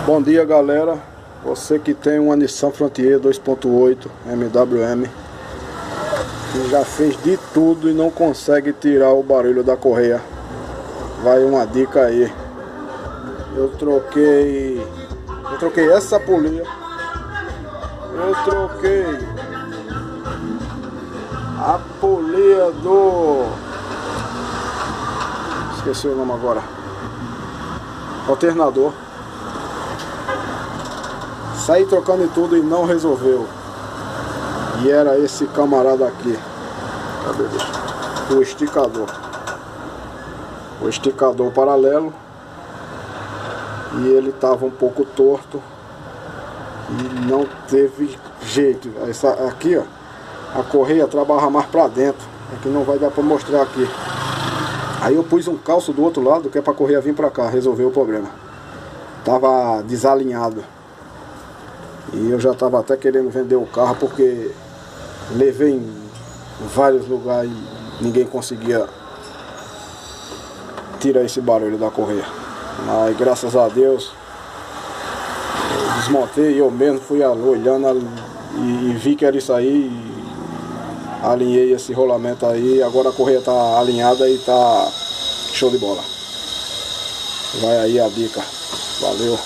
Bom dia, galera. Você que tem uma Nissan Frontier 2.8 MWM que já fez de tudo e não consegue tirar o barulho da correia, vai uma dica aí. Eu troquei essa polia, eu troquei a polia do, esqueci o nome agora, alternador. Saí trocando em tudo e não resolveu. E era esse camarada aqui. Cadê ele? O esticador paralelo. E ele estava um pouco torto. E não teve jeito. Essa aqui, ó, a correia trabalha mais pra dentro. Aqui não vai dar pra mostrar aqui. Aí eu pus um calço do outro lado, que é pra correia vir pra cá. Resolveu o problema. Tava desalinhado. E eu já estava até querendo vender o carro, porque levei em vários lugares e ninguém conseguia tirar esse barulho da correia. Mas graças a Deus eu desmontei, eu mesmo fui olhando e vi que era isso aí, e alinhei esse rolamento aí. Agora a correia está alinhada e está show de bola. Vai aí a dica. Valeu.